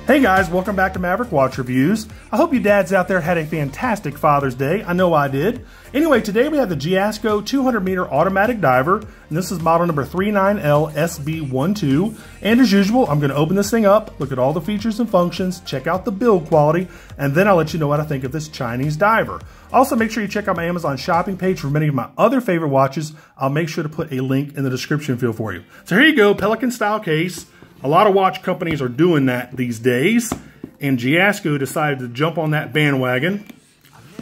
Hey guys, welcome back to Maverick Watch Reviews. I hope you dads out there had a fantastic Father's Day. I know I did. Anyway, today we have the Jiusko 200 meter automatic diver, and this is model number 39LSB12. And as usual, I'm going to open this thing up, look at all the features and functions, check out the build quality, and then I'll let you know what I think of this Chinese diver. Also, make sure you check out my Amazon shopping page for many of my other favorite watches. I'll make sure to put a link in the description field for you. So here you go, Pelican style case. A lot of watch companies are doing that these days, and Jiusko decided to jump on that bandwagon.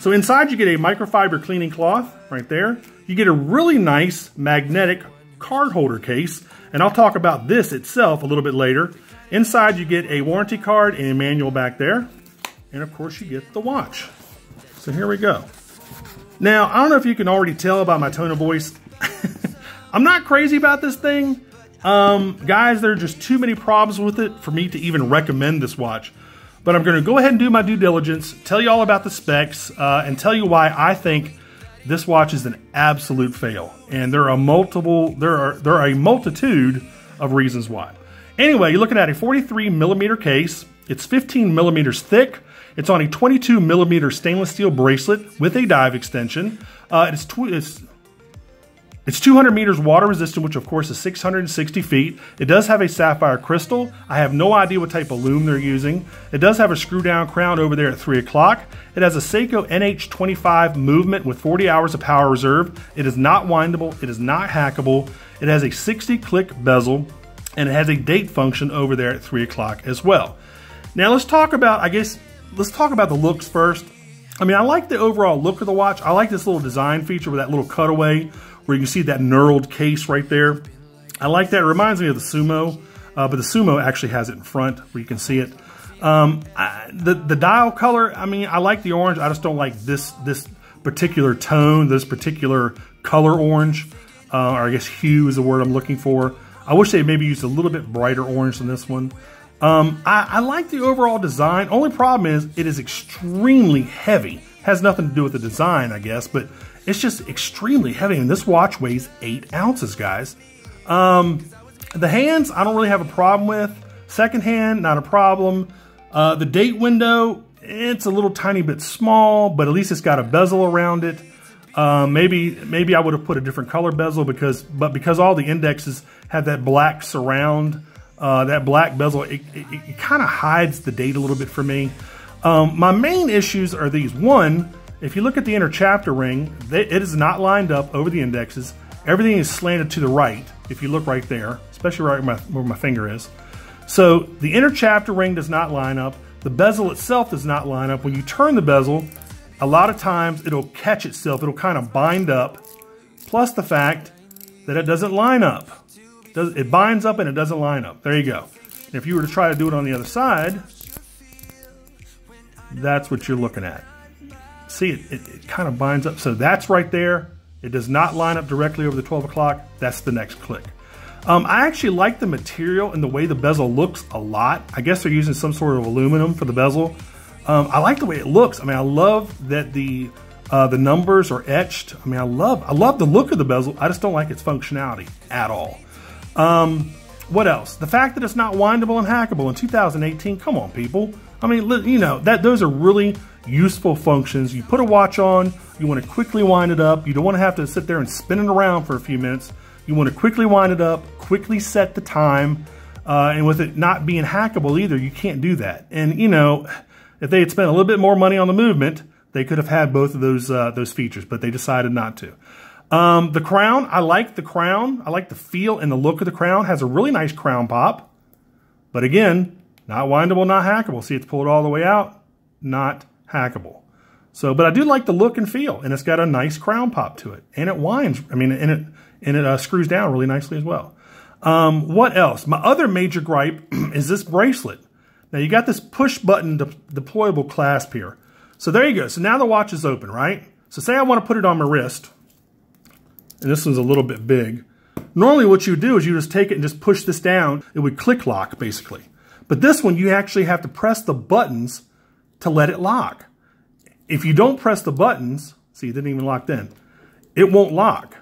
So inside you get a microfiber cleaning cloth right there. You get a really nice magnetic card holder case, and I'll talk about this itself a little bit later. Inside you get a warranty card and a manual back there, and of course you get the watch. So here we go. Now, I don't know if you can already tell by my tone of voice. I'm not crazy about this thing. Guys, there are just too many problems with it for me to even recommend this watch. But I'm going to go ahead and do my due diligence, tell you all about the specs, and tell you why I think this watch is an absolute fail. And there are a multitude of reasons why. Anyway, you're looking at a 43 millimeter case. It's 15 millimeters thick. It's on a 22 millimeter stainless steel bracelet with a dive extension. It's 200 meters water resistant, which of course is 660 feet. It does have a sapphire crystal. I have no idea what type of lume they're using. It does have a screw down crown over there at 3 o'clock. It has a Seiko NH25 movement with 40 hours of power reserve. It is not windable. It is not hackable. It has a 60 click bezel, and it has a date function over there at 3 o'clock as well. Now let's talk about, let's talk about the looks first. I mean, I like the overall look of the watch. I like this little design feature with that little cutaway where you can see that knurled case right there. I like that. It reminds me of the Sumo, but the Sumo actually has it in front where you can see it. The dial color, I mean, I like the orange. I just don't like this particular tone, this particular color orange, or I guess hue is the word I'm looking for. I wish they maybe used a little bit brighter orange than this one. I like the overall design. Only problem is it is extremely heavy. Has nothing to do with the design, I guess, but it's just extremely heavy, and this watch weighs 8 ounces, guys. The hands, I don't really have a problem with. Second hand, not a problem. The date window, it's a little tiny bit small, but at least it's got a bezel around it. Maybe I would have put a different color bezel because all the indexes have that black surround, that black bezel, it kind of hides the date a little bit for me. My main issues are these. One, if you look at the inner chapter ring, it is not lined up over the indexes. Everything is slanted to the right, if you look right there, especially right where my finger is. So the inner chapter ring does not line up. The bezel itself does not line up. When you turn the bezel, a lot of times it'll catch itself. It'll kind of bind up, plus the fact that it doesn't line up. It binds up and it doesn't line up. There you go. And if you were to try to do it on the other side, that's what you're looking at. See, it kind of binds up. So that's right there. It does not line up directly over the 12 o'clock. That's the next click. I actually like the material and the way the bezel looks a lot. I guess they're using some sort of aluminum for the bezel. I like the way it looks. I mean, I love that the numbers are etched. I mean, I love the look of the bezel. I just don't like its functionality at all. What else? The fact that it's not windable and hackable in 2018. Come on, people. I mean, you know, those are really useful functions. You put a watch on, you want to quickly wind it up. You don't want to have to sit there and spin it around for a few minutes. You want to quickly wind it up, quickly set the time, and with it not being hackable either, you can't do that. And you know, if they had spent a little bit more money on the movement, they could have had both of those features, but they decided not to. The crown, I like the crown. I like the feel and the look of the crown. It has a really nice crown pop, but again, not windable, not hackable. See, it's pulled all the way out, not hackable. So, but I do like the look and feel, and it's got a nice crown pop to it, and it winds. I mean, and it screws down really nicely as well. What else? My other major gripe is this bracelet. Now you got this push button deployable clasp here. So there you go. So now the watch is open, right? So say I want to put it on my wrist, and this one's a little bit big. Normally what you do is you just take it and just push this down. It would click lock basically. But this one, you actually have to press the buttons to let it lock. If you don't press the buttons, see, it didn't even lock then, it won't lock.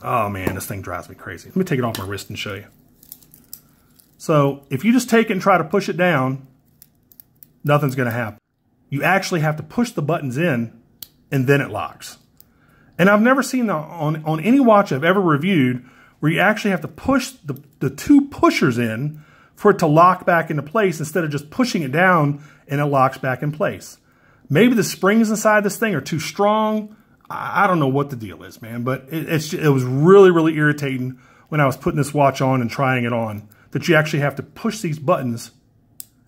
Oh man, this thing drives me crazy. Let me take it off my wrist and show you. So if you just take it and try to push it down, nothing's going to happen. You actually have to push the buttons in and then it locks. And I've never seen that on any watch I've ever reviewed where you actually have to push the two pushers in for it to lock back into place instead of just pushing it down and it locks back in place. Maybe the springs inside this thing are too strong. I don't know what the deal is, man, but it was really, really irritating when I was putting this watch on and trying it on, that you actually have to push these buttons,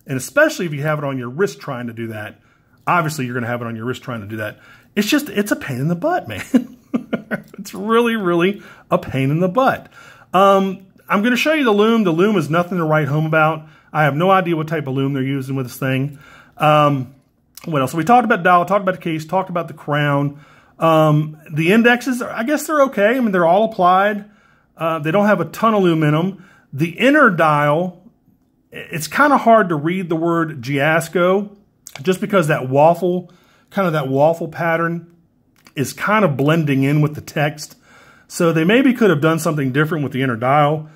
and especially if you have it on your wrist trying to do that. Obviously, you're going to have it on your wrist trying to do that. It's a pain in the butt, man. It's really, really a pain in the butt. I'm going to show you the Lume. The Lume is nothing to write home about. I have no idea what type of Lume they're using with this thing. What else? So we talked about the dial, talked about the case, talked about the crown. The indexes, I guess they're okay. I mean, they're all applied. They don't have a ton of Lume in them. The inner dial, it's kind of hard to read the word Jiusko just because that waffle pattern is kind of blending in with the text. So they maybe could have done something different with the inner dial.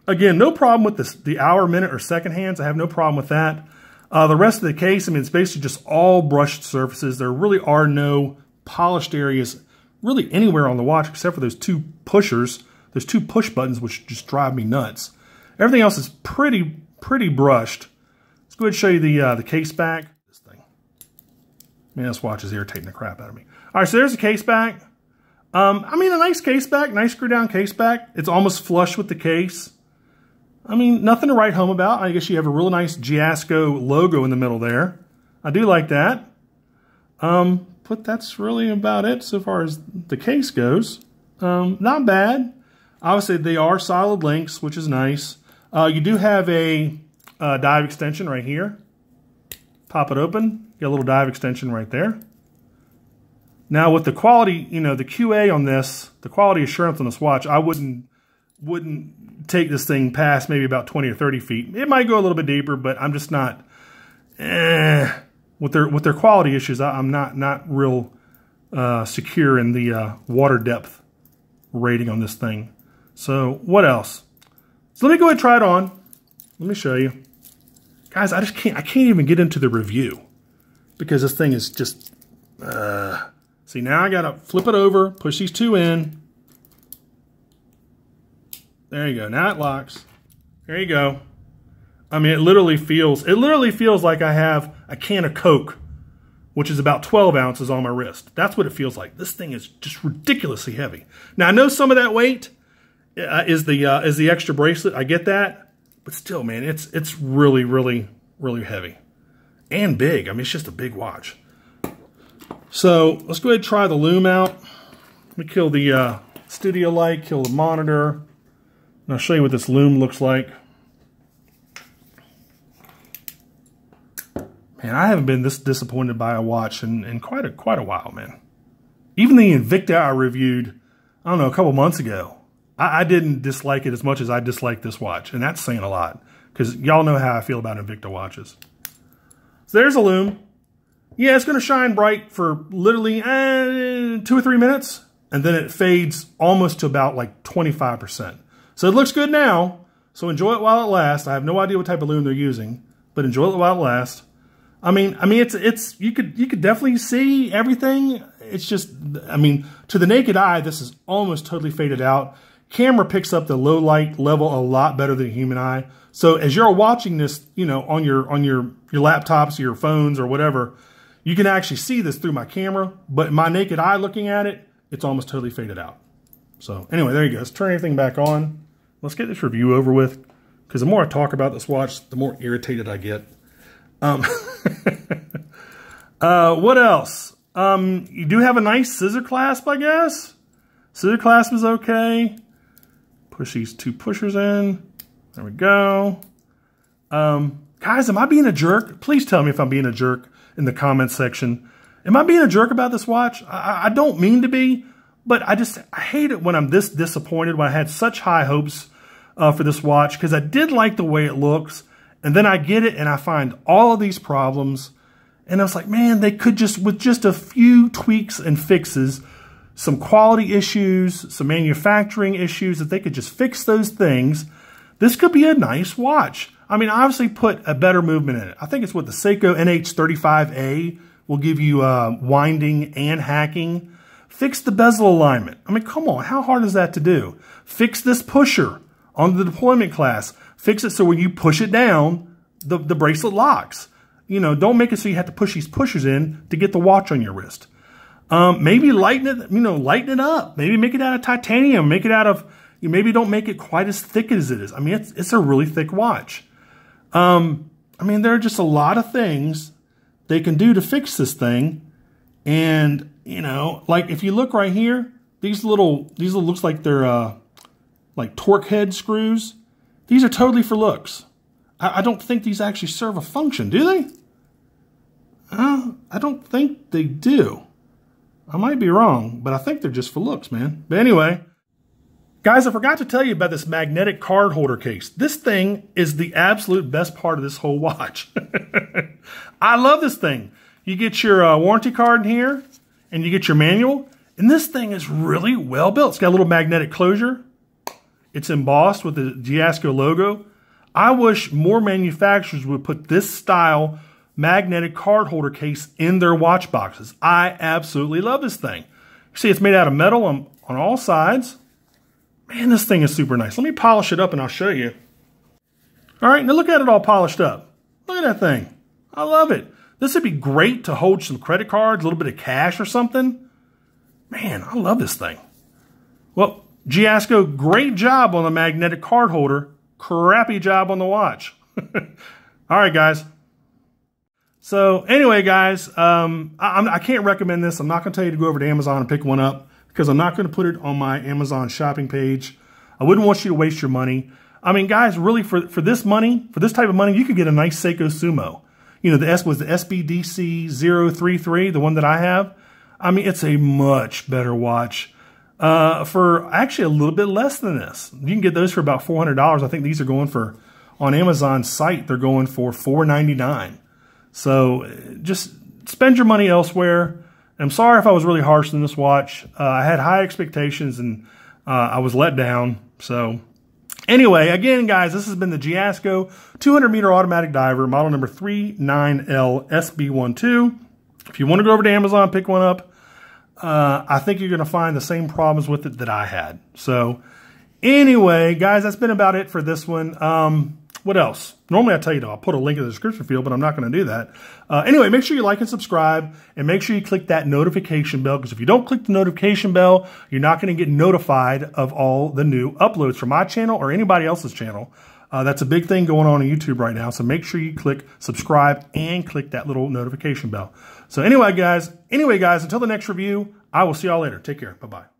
Again, no problem with the hour, minute, or second hands. I have no problem with that. The rest of the case, I mean, it's basically just all brushed surfaces. There really are no polished areas really anywhere on the watch except for those two pushers, those two push buttons, which just drive me nuts. Everything else is pretty brushed. Let's go ahead and show you the case back. This thing. Man, this watch is irritating the crap out of me. All right, so there's the case back. I mean, a nice case back, nice screw down case back. It's almost flush with the case. I mean, nothing to write home about. I guess you have a real nice Jiusko logo in the middle there. I do like that. But that's really about it so far as the case goes. Not bad. Obviously, they are solid links, which is nice. You do have a dive extension right here. Pop it open. Get a little dive extension right there. Now, with the quality, you know, the QA on this, the quality assurance on this watch, I wouldn't take this thing past maybe about 20 or 30 feet. It might go a little bit deeper, but I'm just not, with their quality issues, I'm not real secure in the water depth rating on this thing. So what else? So let me go ahead and try it on. Let me show you. Guys, I can't even get into the review because this thing is just, see, now I gotta flip it over, push these two in. There you go, now it locks. There you go. I mean, it literally feels like I have a can of Coke, which is about 12 ounces on my wrist. That's what it feels like. This thing is just ridiculously heavy. Now, I know some of that weight is the extra bracelet. I get that, but still, man, it's really, really, really heavy and big. I mean, it's just a big watch. So let's go ahead and try the Lume out. Let me kill the studio light, kill the monitor, and I'll show you what this Lume looks like. Man, I haven't been this disappointed by a watch in quite a while, man. Even the Invicta I reviewed, I don't know, a couple months ago, I didn't dislike it as much as I dislike this watch, and that's saying a lot because y'all know how I feel about Invicta watches. So there's a Lume. Yeah, it's going to shine bright for literally 2 or 3 minutes, and then it fades almost to about like 25%. So it looks good now, so enjoy it while it lasts. I have no idea what type of Lume they're using, but enjoy it while it lasts. I mean, it's you could definitely see everything. It's just, I mean, to the naked eye, this is almost totally faded out. Camera picks up the low light level a lot better than a human eye. So as you're watching this, you know, on your laptops or your phones or whatever, you can actually see this through my camera, but my naked eye looking at it, it's almost totally faded out. So anyway, there you go. Let's turn everything back on. Let's get this review over with, because the more I talk about this watch, the more irritated I get. What else? You do have a nice scissor clasp, I guess. Scissor clasp is okay. Push these two pushers in. There we go. Guys, am I being a jerk? Please tell me if I'm being a jerk in the comments section. Am I being a jerk about this watch? I don't mean to be, but I hate it when I'm this disappointed, when I had such high hopes for this watch, because I did like the way it looks, and then I get it and I find all of these problems, and I was like, man, they could just, with just a few tweaks and fixes, some quality issues, some manufacturing issues, if they could just fix those things, this could be a nice watch. I mean, obviously put a better movement in it. I think it's what the Seiko NH35A will give you winding and hacking. Fix the bezel alignment. I mean, come on, how hard is that to do? Fix this pusher on the deployment class. Fix it so when you push it down, the bracelet locks. You know, don't make it so you have to push these pushers in to get the watch on your wrist. Maybe lighten it, lighten it up. Maybe make it out of titanium. Make it out of, maybe don't make it quite as thick as it is. I mean, it's a really thick watch. I mean, there are just a lot of things they can do to fix this thing. And, like if you look right here, these looks like they're like torque head screws. These are totally for looks. I don't think these actually serve a function, do they? I don't think they do. I might be wrong, but I think they're just for looks, man. But anyway, guys, I forgot to tell you about this magnetic card holder case. This thing is the absolute best part of this whole watch. I love this thing. You get your warranty card in here, and you get your manual, and this thing is really well built. It's got a little magnetic closure. It's embossed with the Jiusko logo. I wish more manufacturers would put this style magnetic card holder case in their watch boxes. I absolutely love this thing. You see, it's made out of metal on all sides. Man, this thing is super nice. Let me polish it up and I'll show you. All right, now look at it all polished up. Look at that thing. I love it. This would be great to hold some credit cards, a little bit of cash or something. Man, I love this thing. Well, Jiusko, great job on the magnetic card holder. Crappy job on the watch. All right, guys. So anyway, guys, I can't recommend this. I'm not going to tell you to go over to Amazon and pick one up because I'm not going to put it on my Amazon shopping page. I wouldn't want you to waste your money. I mean, guys, really, for this money, for this type of money, you could get a nice Seiko Sumo. Was the SBDC033, the one that I have. I mean, it's a much better watch. For actually a little bit less than this. You can get those for about $400. I think these are going for, on Amazon's site, they're going for $499. So just spend your money elsewhere. I'm sorry if I was really harsh on this watch. I had high expectations and I was let down. So anyway, again, guys, this has been the Jiusko 200-meter automatic diver, model number 39LSB12. If you want to go over to Amazon, pick one up. I think you're going to find the same problems with it that I had. So anyway, guys, that's been about it for this one. What else? Normally I tell you I'll put a link in the description field, but I'm not going to do that. Anyway, make sure you like and subscribe, and make sure you click that notification bell, because if you don't click the notification bell, you're not going to get notified of all the new uploads from my channel or anybody else's channel. That's a big thing going on YouTube right now, so make sure you click subscribe and click that little notification bell. So anyway, guys, until the next review, I will see y'all later. Take care. Bye-bye.